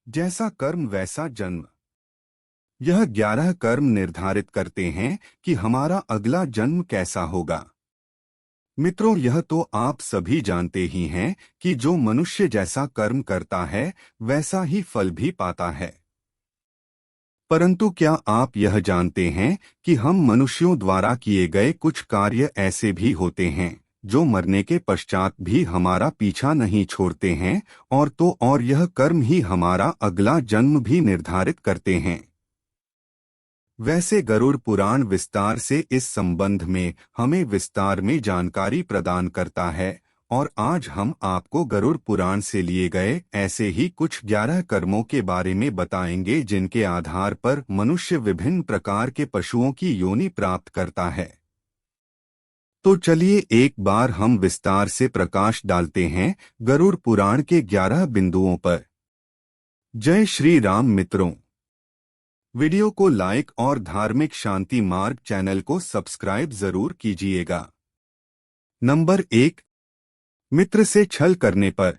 जैसा कर्म वैसा जन्म। यह 11 कर्म निर्धारित करते हैं कि हमारा अगला जन्म कैसा होगा। मित्रों, यह तो आप सभी जानते ही हैं कि जो मनुष्य जैसा कर्म करता है वैसा ही फल भी पाता है। परंतु क्या आप यह जानते हैं कि हम मनुष्यों द्वारा किए गए कुछ कार्य ऐसे भी होते हैं जो मरने के पश्चात भी हमारा पीछा नहीं छोड़ते हैं, और तो और यह कर्म ही हमारा अगला जन्म भी निर्धारित करते हैं। वैसे गरुड़ पुराण विस्तार से इस संबंध में हमें विस्तार में जानकारी प्रदान करता है, और आज हम आपको गरुड़ पुराण से लिए गए ऐसे ही कुछ 11 कर्मों के बारे में बताएंगे जिनके आधार पर मनुष्य विभिन्न प्रकार के पशुओं की योनि प्राप्त करता है। तो चलिए एक बार हम विस्तार से प्रकाश डालते हैं गरुड़ पुराण के 11 बिंदुओं पर। जय श्री राम मित्रों, वीडियो को लाइक और धार्मिक शांति मार्ग चैनल को सब्सक्राइब जरूर कीजिएगा। नंबर 1, मित्र से छल करने पर।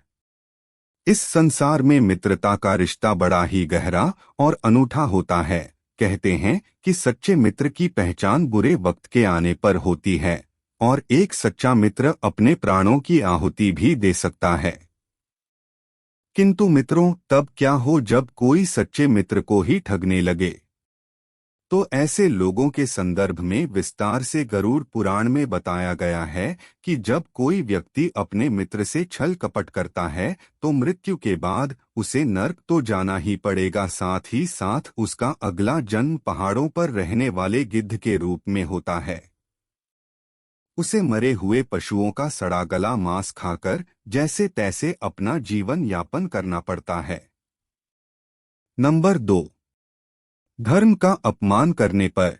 इस संसार में मित्रता का रिश्ता बड़ा ही गहरा और अनूठा होता है। कहते हैं कि सच्चे मित्र की पहचान बुरे वक्त के आने पर होती है, और एक सच्चा मित्र अपने प्राणों की आहुति भी दे सकता है। किंतु मित्रों, तब क्या हो जब कोई सच्चे मित्र को ही ठगने लगे। तो ऐसे लोगों के संदर्भ में विस्तार से गरुड़ पुराण में बताया गया है कि जब कोई व्यक्ति अपने मित्र से छल कपट करता है तो मृत्यु के बाद उसे नर्क तो जाना ही पड़ेगा, साथ ही साथ उसका अगला जन्म पहाड़ों पर रहने वाले गिद्ध के रूप में होता है। उसे मरे हुए पशुओं का सड़ा गला मांस खाकर जैसे तैसे अपना जीवन यापन करना पड़ता है। नंबर 2, धर्म का अपमान करने पर।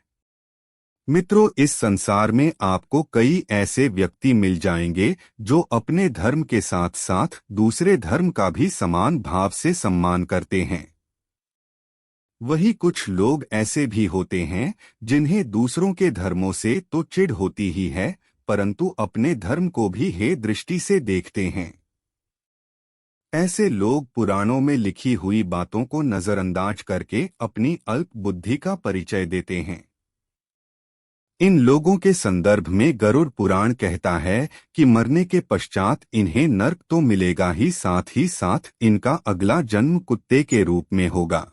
मित्रों, इस संसार में आपको कई ऐसे व्यक्ति मिल जाएंगे जो अपने धर्म के साथ साथ दूसरे धर्म का भी समान भाव से सम्मान करते हैं। वही कुछ लोग ऐसे भी होते हैं जिन्हें दूसरों के धर्मों से तो चिढ़ होती ही है, परंतु अपने धर्म को भी हे दृष्टि से देखते हैं। ऐसे लोग पुराणों में लिखी हुई बातों को नजरअंदाज करके अपनी अल्प बुद्धि का परिचय देते हैं। इन लोगों के संदर्भ में गरुड़ पुराण कहता है कि मरने के पश्चात इन्हें नर्क तो मिलेगा ही साथ इनका अगला जन्म कुत्ते के रूप में होगा।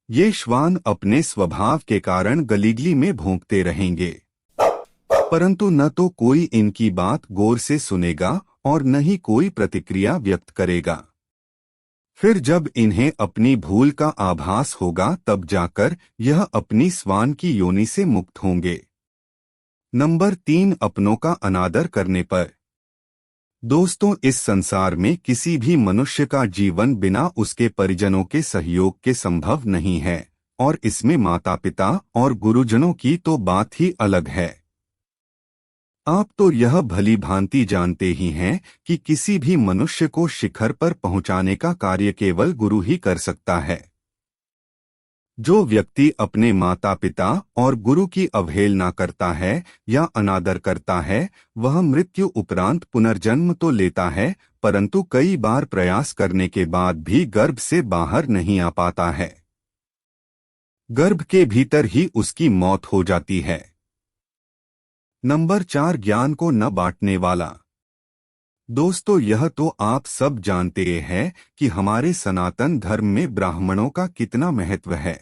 ये श्वान अपने स्वभाव के कारण गलीगली में भौंकते रहेंगे, परंतु न तो कोई इनकी बात गौर से सुनेगा और न ही कोई प्रतिक्रिया व्यक्त करेगा। फिर जब इन्हें अपनी भूल का आभास होगा तब जाकर यह अपनी स्वान की योनि से मुक्त होंगे। नंबर 3, अपनों का अनादर करने पर। दोस्तों, इस संसार में किसी भी मनुष्य का जीवन बिना उसके परिजनों के सहयोग के संभव नहीं है, और इसमें माता पिता और गुरुजनों की तो बात ही अलग है। आप तो यह भली भांति जानते ही हैं कि किसी भी मनुष्य को शिखर पर पहुंचाने का कार्य केवल गुरु ही कर सकता है। जो व्यक्ति अपने माता पिता और गुरु की अवहेलना करता है या अनादर करता है, वह मृत्यु उपरांत पुनर्जन्म तो लेता है, परंतु कई बार प्रयास करने के बाद भी गर्भ से बाहर नहीं आ पाता है। गर्भ के भीतर ही उसकी मौत हो जाती है। नंबर 4, ज्ञान को न बांटने वाला। दोस्तों, यह तो आप सब जानते हैं कि हमारे सनातन धर्म में ब्राह्मणों का कितना महत्व है।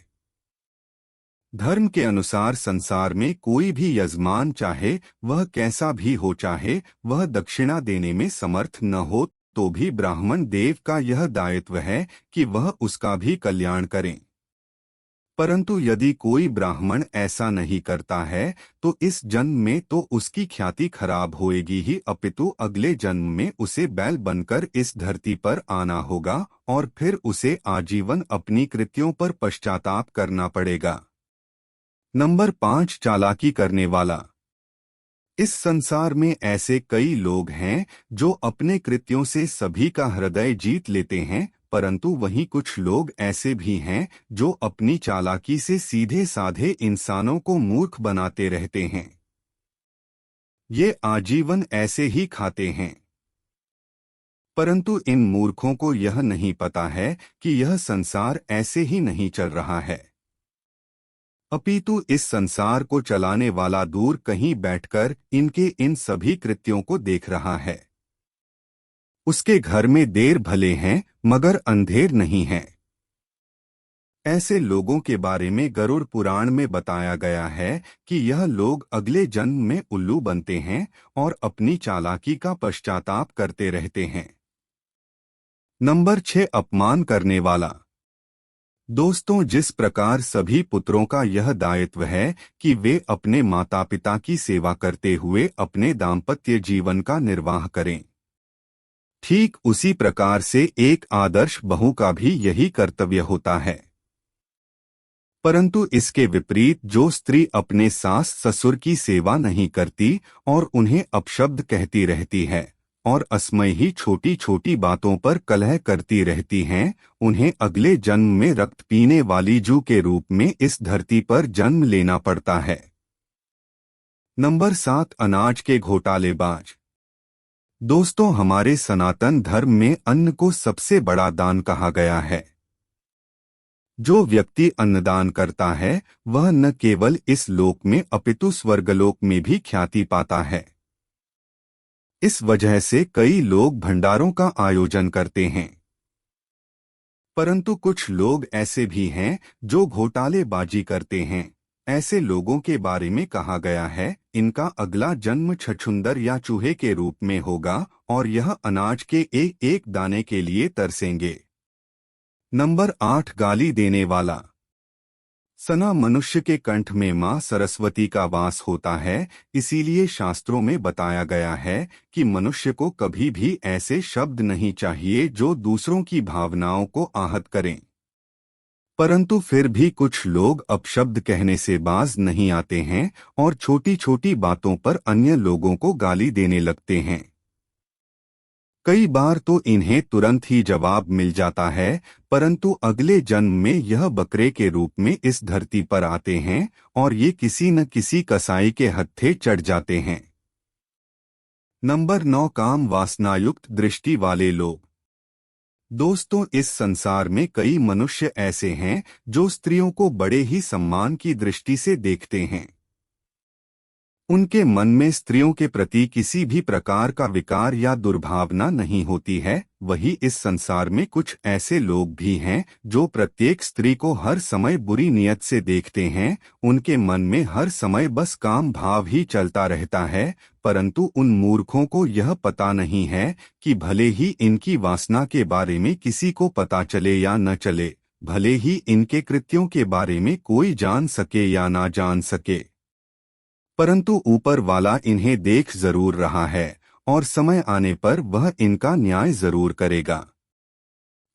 धर्म के अनुसार संसार में कोई भी यजमान, चाहे वह कैसा भी हो, चाहे वह दक्षिणा देने में समर्थ न हो, तो भी ब्राह्मण देव का यह दायित्व है कि वह उसका भी कल्याण करें। परंतु यदि कोई ब्राह्मण ऐसा नहीं करता है तो इस जन्म में तो उसकी ख्याति खराब होएगी ही, अपितु अगले जन्म में उसे बैल बनकर इस धरती पर आना होगा और फिर उसे आजीवन अपनी कृत्यों पर पश्चाताप करना पड़ेगा। नंबर 5, चालाकी करने वाला। इस संसार में ऐसे कई लोग हैं जो अपने कृत्यों से सभी का हृदय जीत लेते हैं, परंतु वहीं कुछ लोग ऐसे भी हैं जो अपनी चालाकी से सीधे साधे इंसानों को मूर्ख बनाते रहते हैं। ये आजीवन ऐसे ही खाते हैं। परंतु इन मूर्खों को यह नहीं पता है कि यह संसार ऐसे ही नहीं चल रहा है, अपितु इस संसार को चलाने वाला दूर कहीं बैठकर इनके इन सभी कृत्यों को देख रहा है। उसके घर में देर भले हैं मगर अंधेर नहीं है। ऐसे लोगों के बारे में गरुड़ पुराण में बताया गया है कि यह लोग अगले जन्म में उल्लू बनते हैं और अपनी चालाकी का पश्चाताप करते रहते हैं। नंबर 6, अपमान करने वाला। दोस्तों, जिस प्रकार सभी पुत्रों का यह दायित्व है कि वे अपने माता पिता की सेवा करते हुए अपने दाम्पत्य जीवन का निर्वाह करें, ठीक उसी प्रकार से एक आदर्श बहू का भी यही कर्तव्य होता है। परंतु इसके विपरीत जो स्त्री अपने सास ससुर की सेवा नहीं करती और उन्हें अपशब्द कहती रहती है और असमय ही छोटी छोटी बातों पर कलह करती रहती हैं, उन्हें अगले जन्म में रक्त पीने वाली जू के रूप में इस धरती पर जन्म लेना पड़ता है। नंबर 7, अनाज के घोटालेबाज। दोस्तों, हमारे सनातन धर्म में अन्न को सबसे बड़ा दान कहा गया है। जो व्यक्ति अन्नदान करता है वह न केवल इस लोक में अपितु स्वर्गलोक में भी ख्याति पाता है। इस वजह से कई लोग भंडारों का आयोजन करते हैं। परंतु कुछ लोग ऐसे भी हैं जो घोटालेबाजी करते हैं। ऐसे लोगों के बारे में कहा गया है, इनका अगला जन्म छछूंदर या चूहे के रूप में होगा और यह अनाज के एक एक दाने के लिए तरसेंगे। नंबर 8, गाली देने वाला। सना मनुष्य के कंठ में मां सरस्वती का वास होता है, इसीलिए शास्त्रों में बताया गया है कि मनुष्य को कभी भी ऐसे शब्द नहीं चाहिए जो दूसरों की भावनाओं को आहत करें। परंतु फिर भी कुछ लोग अपशब्द कहने से बाज नहीं आते हैं और छोटी छोटी बातों पर अन्य लोगों को गाली देने लगते हैं। कई बार तो इन्हें तुरंत ही जवाब मिल जाता है, परंतु अगले जन्म में यह बकरे के रूप में इस धरती पर आते हैं और ये किसी न किसी कसाई के हत्थे चढ़ जाते हैं। नंबर 9, काम वासनायुक्त दृष्टि वाले लोग। दोस्तों, इस संसार में कई मनुष्य ऐसे हैं जो स्त्रियों को बड़े ही सम्मान की दृष्टि से देखते हैं। उनके मन में स्त्रियों के प्रति किसी भी प्रकार का विकार या दुर्भावना नहीं होती है। वही इस संसार में कुछ ऐसे लोग भी हैं जो प्रत्येक स्त्री को हर समय बुरी नियत से देखते हैं। उनके मन में हर समय बस काम भाव ही चलता रहता है, परंतु उन मूर्खों को यह पता नहीं है कि भले ही इनकी वासना के बारे में किसी को पता चले या न चले, भले ही इनके कृत्यों के बारे में कोई जान सके या ना जान सके, परंतु ऊपर वाला इन्हें देख जरूर रहा है और समय आने पर वह इनका न्याय जरूर करेगा।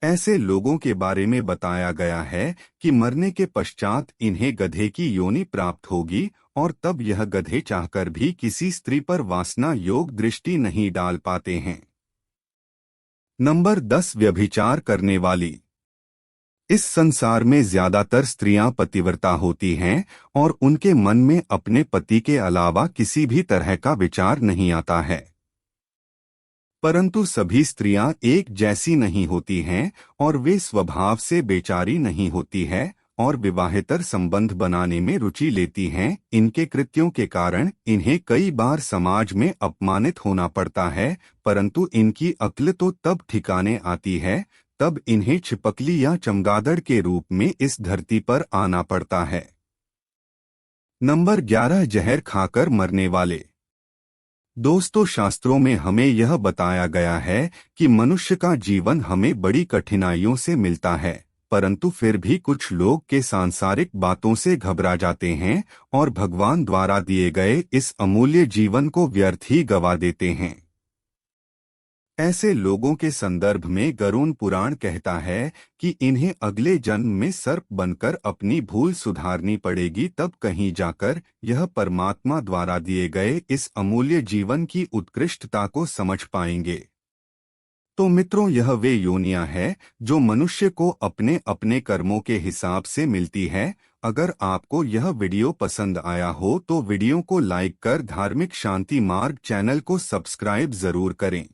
ऐसे लोगों के बारे में बताया गया है कि मरने के पश्चात इन्हें गधे की योनि प्राप्त होगी और तब यह गधे चाहकर भी किसी स्त्री पर वासना योग दृष्टि नहीं डाल पाते हैं। नंबर 10, व्यभिचार करने वाली। इस संसार में ज्यादातर स्त्रियां पतिव्रता होती हैं और उनके मन में अपने पति के अलावा किसी भी तरह का विचार नहीं आता है। परंतु सभी स्त्रियां एक जैसी नहीं होती हैं और वे स्वभाव से बेचारी नहीं होती है और विवाहेतर संबंध बनाने में रुचि लेती हैं। इनके कृत्यों के कारण इन्हें कई बार समाज में अपमानित होना पड़ता है, परंतु इनकी अक्ल तो तब ठिकाने आती है, तब इन्हें छिपकली या चमगादड़ के रूप में इस धरती पर आना पड़ता है। नंबर 11, जहर खाकर मरने वाले। दोस्तों, शास्त्रों में हमें यह बताया गया है कि मनुष्य का जीवन हमें बड़ी कठिनाइयों से मिलता है, परंतु फिर भी कुछ लोग के सांसारिक बातों से घबरा जाते हैं और भगवान द्वारा दिए गए इस अमूल्य जीवन को व्यर्थ ही गवा देते हैं। ऐसे लोगों के संदर्भ में गरुड़ पुराण कहता है कि इन्हें अगले जन्म में सर्प बनकर अपनी भूल सुधारनी पड़ेगी, तब कहीं जाकर यह परमात्मा द्वारा दिए गए इस अमूल्य जीवन की उत्कृष्टता को समझ पाएंगे। तो मित्रों, यह वे योनियां हैं जो मनुष्य को अपने अपने कर्मों के हिसाब से मिलती है। अगर आपको यह वीडियो पसंद आया हो तो वीडियो को लाइक कर धार्मिक शांति मार्ग चैनल को सब्सक्राइब जरूर करें।